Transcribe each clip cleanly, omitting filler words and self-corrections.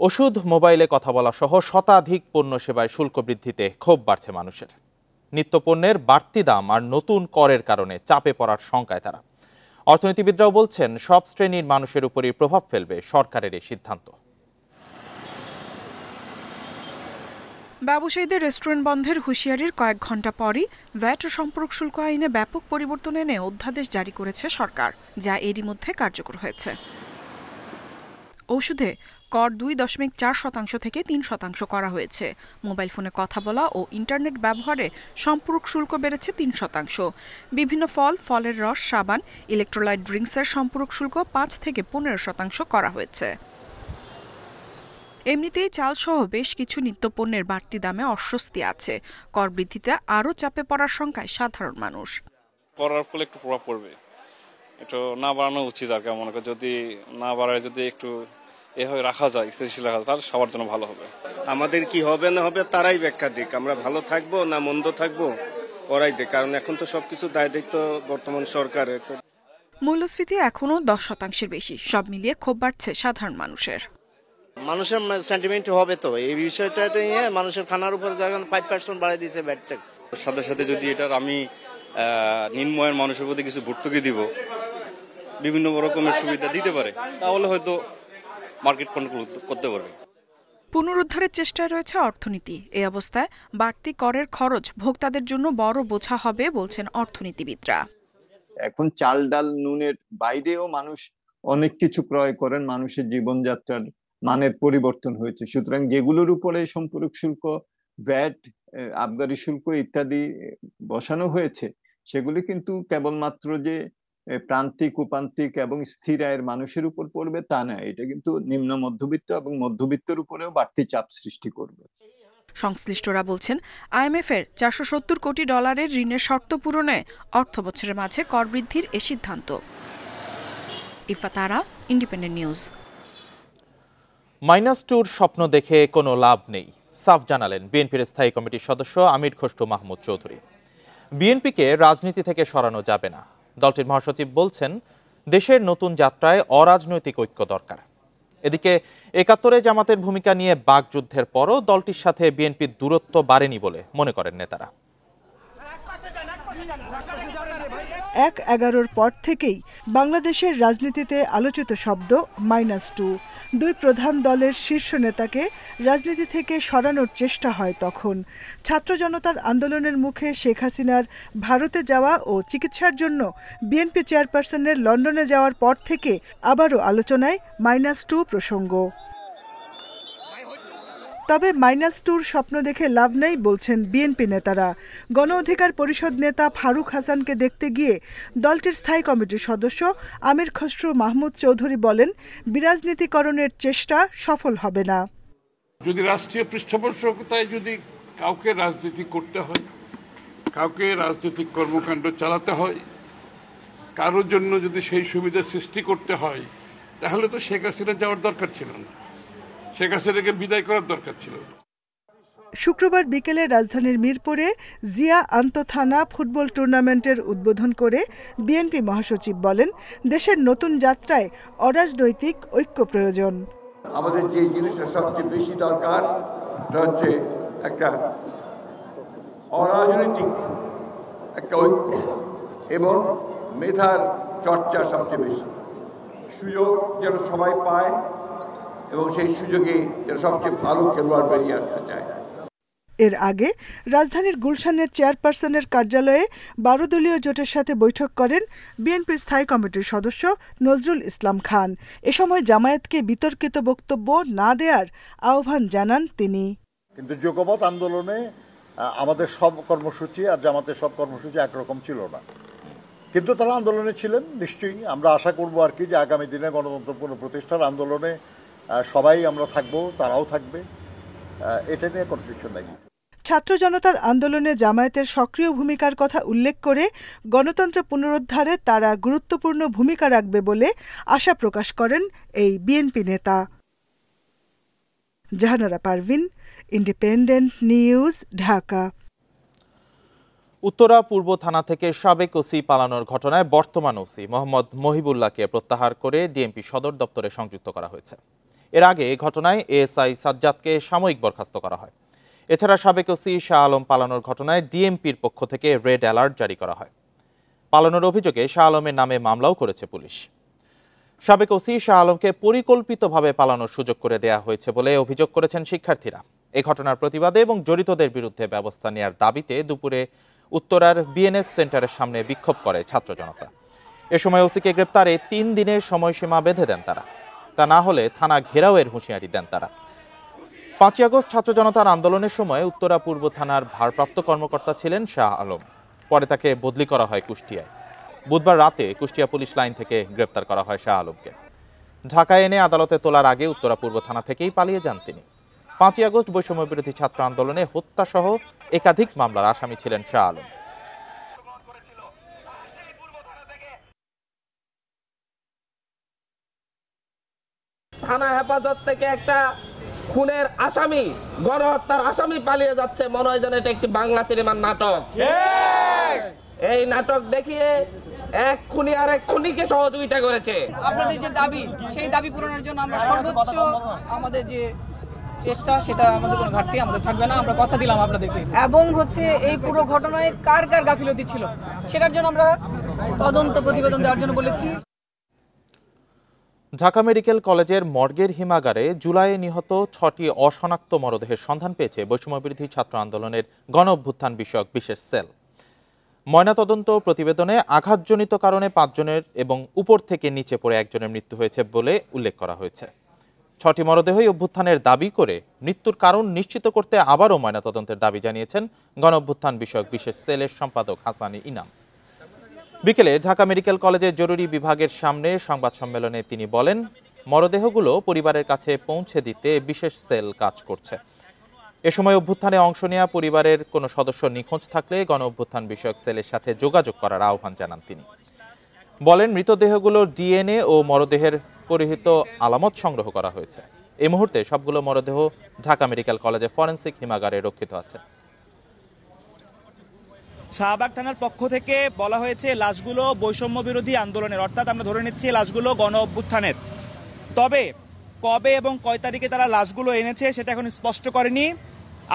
ওষুধ, মোবাইলে কথা বলা সহ শতাধিক পণ্য সেবায় শুল্ক বৃদ্ধিতে ক্ষোভ বাড়ছে মানুষের। নিত্যপণ্যের বাড়তি দাম আর নতুন করের কারণে চাপে পড়ার শঙ্কায় তারা। অর্থনীতিবিদরাও বলছেন, সব শ্রেণীর মানুষের উপরই প্রভাব ফেলবে সরকারের এই সিদ্ধান্ত। ব্যবসায়ীদের রেস্টুরেন্ট বন্ধের হুঁশিয়ারির কয়েক ঘণ্টা পরই ভ্যাট ও সম্পর্ক শুল্ক আইনে ব্যাপক পরিবর্তন এনে অধ্যাদেশ জারি করেছে সরকার, যা এরই মধ্যে কার্যকর হয়েছে। ঔষধে কর 2.4% থেকে 3% করা হয়েছে। মোবাইল ফোনে কথা বলা ও ইন্টারনেট ব্যবহারে সম্পূরক শুল্ক বেড়েছে 3%। বিভিন্ন ফলের রস, সাবান, ইলেকট্রোলাইট ড্রিঙ্কসের সম্পূরক শুল্ক 5 থেকে 15% করা হয়েছে। এমনিতেই চালসহ বেশ কিছু নিত্যপণ্যের বাড়তি দামে অস্বস্তি আছে। কর বৃদ্ধিতে আরও চাপে পড়ার শঙ্কায় সাধারণ মানুষ। করার ফলে একটু প্রভাব পড়বে, একটু না বাড়ানো উচিত আর কি। মনে করি যদি না বাড়ায়, যদি একটু এভাবে রাখা যায়, স্থিতিশীল রাখা যায়, তাহলে সবার জন্য ভালো হবে। আমাদের কি হবে না হবে তারাই ব্যাখ্যা দিক, আমরা ভালো থাকবো না মন্দ থাকবো ওরাই দিক, কারণ এখন তো সবকিছু দায় দায়িত্ব বর্তমান সরকারের। মূল্যস্ফীতি এখনো 10% বেশি। সব মিলিয়ে ক্ষোভ বাড়ছে সাধারণ মানুষের সেন্টিমেন্ট হবে তো এই বিষয়টাতে নিয়ে মানুষের খানার উপরে যখন 5% বাড়াই দিয়েছে ভ্যাট ট্যাক্স। সাথে সাথে যদি এটার আমি নিম্নয়ের মানুষের প্রতি কিছু ভর্তুকি দিব, বিভিন্ন রকমের সুবিধা দিতে পারে, তাহলে হয়তো মার্কেট কন্ট্রোল করতে পারবে। পুনরুদ্ধারের চেষ্টায় রয়েছে অর্থনীতি। এই অবস্থায় বাড়তি করের খরচ ভোক্তাদের জন্য বড় বোঝা হবে বলছেন অর্থনীতিবিদরা। এখন চাল, ডাল, নুনের বাইরেও মানুষ অনেক কিছু ক্রয় করেন। মানুষের জীবনযাত্রার মানের পরিবর্তন হয়েছে, সুতরাং যেগুলোর উপরে সম্পূরক শুল্ক, ভ্যাট, আবগারি শুল্ক ইত্যাদি বসানো হয়েছে, সেগুলি কিন্তু কেবলমাত্র যে প্রান্তিক, উপান্তিক এবং স্থির আয়ের মানুষের উপর পড়বে তা না, এটা কিন্তু নিম্ন মধ্যবিত্ত এবং মধ্যবিত্তের উপরেও বাড়তি চাপ সৃষ্টি করবে। সংশ্লিষ্টরা বলছেন, IMF এর $470 কোটি ঋণের শর্ত পূরণে অর্থ বছরের মাঝে কর বৃদ্ধির এ সিদ্ধান্ত। ইফা তারা, ইন্ডিপেন্ডেন্ট নিউজ। -2 স্বপ্ন দেখে কোনো লাভ নেই, সাফ জানালেন বিএনপির স্থায়ী কমিটির সদস্য আমির খসরু মাহমুদ চৌধুরী। বিএনপিকে রাজনীতি থেকে সরানো যাবে না। দলটির মহাসচিব বলছেন, দেশের নতুন যাত্রায় অরাজনৈতিক ঐক্য দরকার। এদিকে 71-এ জামাতের ভূমিকা নিয়ে বাকযুদ্ধের পরও দলটির সাথে বিএনপির দূরত্ব বাড়েনি বলে মনে করেন নেতারা। 1/11-র পর থেকেই বাংলাদেশের রাজনীতিতে আলোচিত শব্দ -2। দুই প্রধান দলের শীর্ষ নেতাকে রাজনীতি থেকে সরানোর চেষ্টা হয় তখন। ছাত্র জনতার আন্দোলনের মুখে শেখ হাসিনার ভারতে যাওয়া ও চিকিৎসার জন্য বিএনপি চেয়ারপারসনের লন্ডনে যাওয়ার পর থেকে আবারও আলোচনায় -2 প্রসঙ্গ। তবে -2-র স্বপ্ন দেখে লাভ নেই বলছেন বিএনপি নেতারা। গণ অধিকার পরিষদ নেতা ফারুক হাসানকে দেখতে গিয়ে দলটির স্থায়ী কমিটির সদস্য আমির খসরু মাহমুদ চৌধুরী বলেন, বিরাজনীতিকরণের চেষ্টা সফল হবে না। যদি রাষ্ট্রীয় পৃষ্ঠপোষকতায় যদি কাউকে রাজনীতি করতে হয়, কাউকে রাজনৈতিক কর্মকাণ্ড চালাতে হয়, কারোর জন্য যদি সেই সুবিধা সৃষ্টি করতে হয়, তাহলে তো শেখ হাসিনা যাওয়ার দরকার ছিল না, শেখ হাসিনাকে বিদায় করার দরকার ছিল। শুক্রবার বিকেলে রাজধানীর মিরপুরে জিয়া আন্তঃথানা ফুটবল টুর্নামেন্টের উদ্বোধন করে বিএনপি মহাসচিব বলেন, দেশের নতুন যাত্রায় অরাজনৈতিক ঐক্য প্রয়োজন। আমাদের যে জিনিসটা সবচেয়ে বেশি দরকার তা হচ্ছে একটা অরাজনৈতিক একটা ঐক্য এবং মেধার চর্চা সবচেয়ে বেশি। সুযোগ যেন সবাই পায় এবং সেই সুযোগে যেন সবচেয়ে ভালো খেলোয়াড় বেরিয়ে আসতে চায়। এর আগে রাজধানীর গুলশানের চেয়ারপারসনের কার্যালয়ে 12 দলীয় জোটের সাথে বৈঠক করেন বিএনপির স্থায়ী কমিটির সদস্য নজরুল ইসলাম খান। এ সময় জামায়াতকে বিতর্কিত বক্তব্য না দেওয়ার আহ্বান জানান তিনি। কিন্তু যুগপৎ আন্দোলনে আমাদের সব কর্মসূচি আর জামাতের সব কর্মসূচি একরকম ছিল না, কিন্তু তারা আন্দোলনে ছিলেন। নিশ্চয়ই আমরা আশা করব আর কি যে আগামী দিনে গণতন্ত্র পুনঃপ্রতিষ্ঠার আন্দোলনে সবাই আমরা থাকব, তারাও থাকবে, এটা নিয়ে কনফিউশন নাই। ছাত্র জনতার আন্দোলনে জামায়াতের সক্রিয় ভূমিকার কথা উল্লেখ করে গণতন্ত্র পুনরুদ্ধারে তারা গুরুত্বপূর্ণ ভূমিকা রাখবে বলে আশা প্রকাশ করেন এই বিএনপি নেতা। Jahanara Parvin, Independent News, Dhaka. উত্তরা পূর্ব থানা থেকে সাবেক ওসি পালানোর ঘটনায় বর্তমান ওসি মোহাম্মদ মহিবুল্লাহকে প্রত্যাহার করে ডিএমপি সদর দপ্তরে সংযুক্ত করা হয়েছে। এর আগে এই ঘটনায় এএসআই সাজ্জাদকে সাময়িক বরখাস্ত করা হয়। এছাড়া সাবেক ওসি শাহ আলম পালানোর ঘটনায় ডিএমপির পক্ষ থেকে রেড অ্যালার্ট জারি করা হয়। পালানোর অভিযোগে শাহ আলমের নামে মামলাও করেছে পুলিশ। সাবেক ওসি শাহ আলমকে পরিকল্পিতভাবে পালানোর সুযোগ করে দেয়া হয়েছে বলে অভিযোগ করেছেন শিক্ষার্থীরা। এই ঘটনার প্রতিবাদে এবং জড়িতদের বিরুদ্ধে ব্যবস্থা নেওয়ার দাবিতে দুপুরে উত্তরার বিএনএস সেন্টারের সামনে বিক্ষোভ করে ছাত্র জনতা। এ সময় ওসিকে গ্রেপ্তারে 3 দিনের সময়সীমা বেঁধে দেন তারা। তা না হলে থানা ঘেরাওয়ের হুঁশিয়ারি দেন তারা। 5 আগস্ট ছাত্র জনতার আন্দোলনের সময় উত্তরা পূর্ব থানার ভারপ্রাপ্ত কর্মকর্তা ছিলেন শাহ আলম। পরে তাকে বদলি করা হয় কুষ্টিয়ায়। বুধবার রাতে কুষ্টিয়া পুলিশ লাইন থেকে গ্রেপ্তার করা হয় শাহ আলমকে। ঢাকায় এনে আদালতে তোলার আগে উত্তরা পূর্ব থানা থেকেই পালিয়ে যান তিনি। 5 আগস্ট বৈষম্য বিরোধী ছাত্র আন্দোলনে হত্যাসহ একাধিক মামলার আসামি ছিলেন শাহ আলম। থানা হেফাজত থেকে একটা খুনের আসামি, গণহত্যার আসামি পালিয়ে যাচ্ছে, মনে হয় যেন এটা একটি বাংলা সিনেমার নাটক। এই নাটক দেখিয়ে এক খুনি আর এক খুনিকে সহযোগিতা করেছে। আপনাদের যে দাবি, সেই দাবি পূরণের জন্য আমরা সর্বোচ্চ আমাদের যে চেষ্টা, সেটা আমাদের কোনো ঘাটতি আমাদের থাকবে না, আমরা কথা দিলাম আপনাদেরকে। এবং এই পুরো ঘটনায় কার কার গাফিলতি ছিল সেটার জন্য আমরা তদন্ত প্রতিবেদন দেওয়ার জন্য বলেছি। ঢাকা মেডিকেল কলেজের মর্গের হিমাগারে জুলাইয়ে নিহত 6টি অশনাক্ত মরদেহের সন্ধান পেয়েছে বৈষম্যবিরোধী ছাত্র আন্দোলনের গণ অভ্যুত্থান বিষয়ক বিশেষ সেল। ময়নাতদন্ত প্রতিবেদনে আঘাতজনিত কারণে 5 জনের এবং উপর থেকে নিচে পড়ে 1 জনের মৃত্যু হয়েছে বলে উল্লেখ করা হয়েছে। 6টি মরদেহই অভ্যুত্থানের দাবি করে মৃত্যুর কারণ নিশ্চিত করতে আবারও ময়নাতদন্তের দাবি জানিয়েছেন গণ অভ্যুত্থান বিষয়ক বিশেষ সেলের সম্পাদক হাসানি ইনাম। বিকেলে ঢাকা মেডিকেল কলেজের জরুরি বিভাগের সামনে সংবাদ সম্মেলনে তিনি বলেন, মরদেহগুলো পরিবারের কাছে পৌঁছে দিতে বিশেষ সেল কাজ করছে। এ সময় অভ্যুত্থানে অংশ নেওয়া পরিবারের কোনো সদস্য নিখোঁজ থাকলে গণ অভ্যুত্থান বিষয়ক সেলের সাথে যোগাযোগ করার আহ্বান জানান তিনি। বলেন, মৃতদেহগুলোর ডিএনএ ও মরদেহের পরিহিত আলামত সংগ্রহ করা হয়েছে। এই মুহূর্তে সবগুলো মরদেহ ঢাকা মেডিকেল কলেজে ফরেনসিক হিমাগারে রক্ষিত আছে। শাহবাগ থানার পক্ষ থেকে বলা হয়েছে লাশগুলো বৈষম্য বিরোধী আন্দোলনের, অর্থাৎ আমরা ধরে নিচ্ছি লাশগুলো গণ অভ্যুত্থানের। তবে কবে এবং কয় তারিখে তারা লাশগুলো এনেছে সেটা এখন স্পষ্ট করেনি।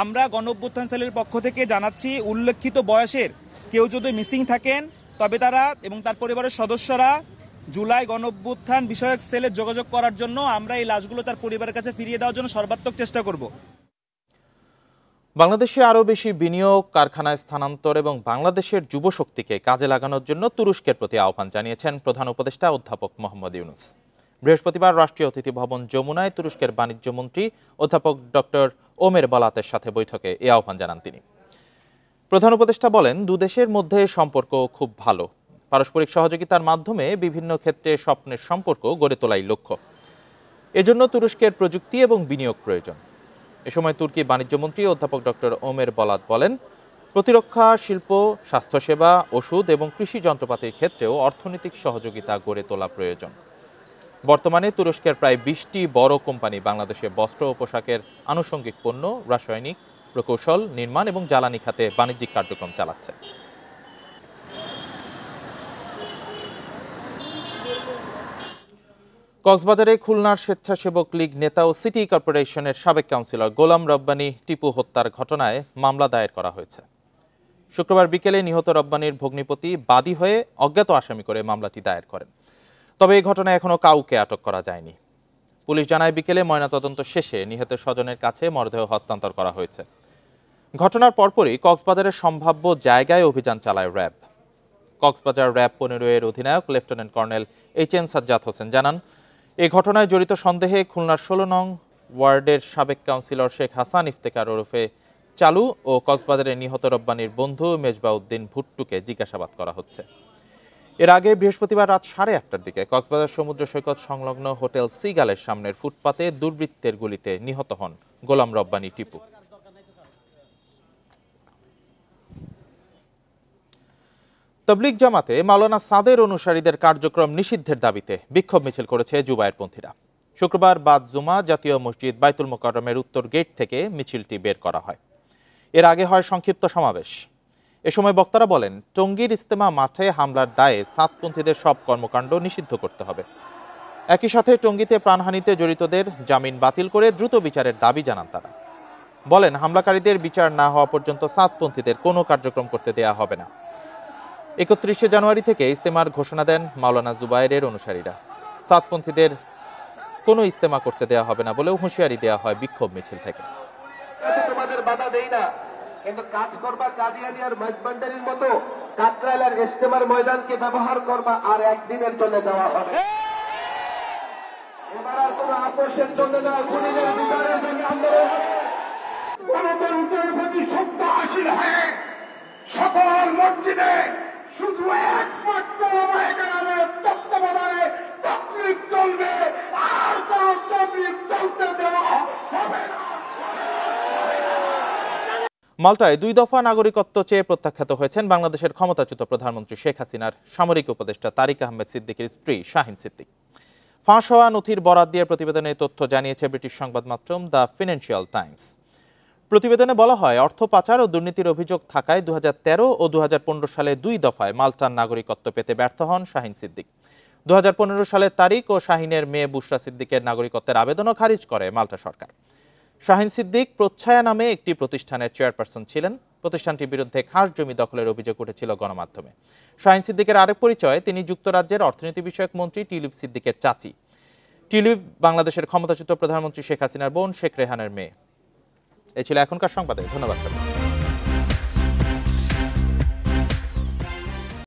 আমরা গণ অভ্যুত্থান সেলের পক্ষ থেকে জানাচ্ছি, উল্লেখিত বয়সের কেউ যদি মিসিং থাকেন তবে তারা এবং তার পরিবারের সদস্যরা জুলাই গণ অভ্যুত্থান বিষয়ক সেলে যোগাযোগ করার জন্য আমরা এই লাশগুলো তার পরিবারের কাছে ফিরিয়ে দেওয়ার জন্য সর্বাত্মক চেষ্টা করব। বাংলাদেশে আরও বেশি বিনিয়োগ, কারখানায় স্থানান্তর এবং বাংলাদেশের যুবশক্তিকে কাজে লাগানোর জন্য তুরস্কের প্রতি আহ্বান জানিয়েছেন প্রধান উপদেষ্টা অধ্যাপক মোহাম্মদ ইউনুস। বৃহস্পতিবার রাষ্ট্রীয় অতিথি ভবন যমুনায় তুরস্কের বাণিজ্য মন্ত্রী অধ্যাপক ডক্টর ওমের বলাতের সাথে বৈঠকে এই আহ্বান জানান তিনি। প্রধান উপদেষ্টা বলেন, দুদেশের মধ্যে সম্পর্ক খুব ভালো। পারস্পরিক সহযোগিতার মাধ্যমে বিভিন্ন ক্ষেত্রে স্বপ্নের সম্পর্ক গড়ে তোলাই লক্ষ্য। এজন্য তুরস্কের প্রযুক্তি এবং বিনিয়োগ প্রয়োজন। এ সময় তুর্কি বাণিজ্য মন্ত্রী অধ্যাপক ডক্টর ওমের বলাত বলেন, প্রতিরক্ষা শিল্প, স্বাস্থ্যসেবা, ওষুধ এবং কৃষি যন্ত্রপাতির ক্ষেত্রেও অর্থনৈতিক সহযোগিতা গড়ে তোলা প্রয়োজন। বর্তমানে তুরস্কের প্রায় 20টি বড় কোম্পানি বাংলাদেশে বস্ত্র ও পোশাকের আনুষঙ্গিক পণ্য, রাসায়নিক, প্রকৌশল, নির্মাণ এবং জ্বালানি খাতে বাণিজ্যিক কার্যক্রম চালাচ্ছে। কক্সবাজারে খুলনার স্বেচ্ছাসেবক লীগ নেতা ও সিটি কর্পোরেশনের সাবেক কাউন্সিলর গোলাম রব্বানী টিপু হত্যার ঘটনায় মামলা দায়ের করা হয়েছে। শুক্রবার বিকেলে নিহত রব্বানীর ভগ্নিপতি বাদী হয়ে অজ্ঞাত আসামি করে মামলাটি দায়ের করেন। তবে এই ঘটনায় এখনো কাউকে আটক করা যায়নি। পুলিশ জানায়, বিকেলে ময়নাতদন্ত শেষে নিহতের স্বজনের কাছে মরদেহ হস্তান্তর করা হয়েছে। ঘটনার পরপরই কক্সবাজারের সম্ভাব্য জায়গায় অভিযান চালায় র্যাব। কক্সবাজার র্যাব 15 এর অধিনায়ক লেফটেন্যান্ট কর্নেল এইচ.এন. সাজ্জাদ হোসেন জানান, এই ঘটনায় জড়িত সন্দেহে খুলনার 16 নং ওয়ার্ডের সাবেক কাউন্সিলর শেখ হাসান ইফতেখার ওরফে চালু ও কক্সবাজারের নিহত রব্বানীর বন্ধু মেজবাউদ্দিন ভুট্টুকে জিজ্ঞাসাবাদ করা হচ্ছে। এর আগে বৃহস্পতিবার রাত 8:30টার দিকে কক্সবাজার সমুদ্র সৈকত সংলগ্ন হোটেল সিগালের সামনের ফুটপাতে দুর্বৃত্তের গুলিতে নিহত হন গোলাম রব্বানী টিপু। তবলিগ জামাতে মাওলানা সাদের অনুসারীদের কার্যক্রম নিষিদ্ধের দাবিতে বিক্ষোভ মিছিল করেছে জুবায়েরপন্থীরা। শুক্রবার বাদ জুমা জাতীয় মসজিদ বাইতুল মোকাররমের উত্তর গেট থেকে মিছিলটি বের করা হয়। এর আগে হয় সংক্ষিপ্ত সমাবেশ। এ সময় বক্তারা বলেন, টঙ্গীর ইজতেমা মাঠে হামলার দায়ে সাতপন্থীদের সব কর্মকাণ্ড নিষিদ্ধ করতে হবে। একই সাথে টঙ্গীতে প্রাণহানিতে জড়িতদের জামিন বাতিল করে দ্রুত বিচারের দাবি জানান তারা। বলেন, হামলাকারীদের বিচার না হওয়া পর্যন্ত সাতপন্থীদের কোনো কার্যক্রম করতে দেয়া হবে না। 31 জানুয়ারি থেকে ইস্তেমার ঘোষণা দেন মাওলানা জুবায়েরের অনুসারীরা। সাতপন্থীদের কোনো ইস্তেমা করতে দেয়া হবে না বলেও হুঁশিয়ারি দেওয়া হয় বিক্ষোভ মিছিল থেকে। তোমাদের বাধা দেই না, কিন্তু কাজ করবা কাদিয়ানিয়ার মাইজবান্ডারির মতো কাকরাইলের ইস্তেমার ময়দানকে ব্যবহার করবা আর একদিনের জন্য দেওয়া হবে। এবার আর কোনো আপোষের জন্য না, খুনিদের বিচারের জন্য আন্দোলন হবে। গণতন্ত্রের প্রতি শ্রদ্ধা হাসিল হয়ে সকল মসজিদে শুধু একমাত্র ওলামায়ে তত্ত্বাবধানে তাকলিফ চলবে, আর কোনো তাকলিফ চলতে দেওয়া হবে না। মাল্টায় 2 দফা নাগরিকত্ব চেয়ে প্রত্যাখ্যাত হয়েছেন বাংলাদেশের ক্ষমতাচ্যুত প্রধানমন্ত্রী শেখ হাসিনার সামরিক উপদেষ্টা তারিক আহমেদ সিদ্দিকের স্ত্রী শাহিন সিদ্দিক। ফাঁস হওয়া নথির বরাত দিয়ে প্রতিবেদনে তথ্য জানিয়েছে ব্রিটিশ সংবাদ মাধ্যম দ্য ফিনান্সিয়াল টাইমস। প্রতিবেদনে বলা হয়, অর্থ পাচার ও দুর্নীতির অভিযোগ থাকায় 2013 ও 2015 সালে 2 দফায় মাল্টার নাগরিকত্ব পেতে ব্যর্থ হন শাহিন সিদ্দিক। 2015 সালে তারিক ও শাহিনের মেয়ে বুশরা সিদ্দিকের নাগরিকত্বের আবেদনও খারিজ করে মাল্টা সরকার। শাহিন সিদ্দিক প্রচ্ছায়া নামে একটি প্রতিষ্ঠানের চেয়ারপারসন ছিলেন। প্রতিষ্ঠানটির বিরুদ্ধে খাস জমি দখলের অভিযোগ উঠেছিল গণমাধ্যমে। শাহিন সিদ্দিকের আরেক পরিচয়, তিনি যুক্তরাজ্যের অর্থনীতি বিষয়ক মন্ত্রী টিউলিপ সিদ্দিকের চাচি। টিউলিপ বাংলাদেশের ক্ষমতাচ্যুত প্রধানমন্ত্রী শেখ হাসিনার বোন শেখ রেহানের মেয়ে। এই ছিল এখনকার সংবাদে। ধন্যবাদ।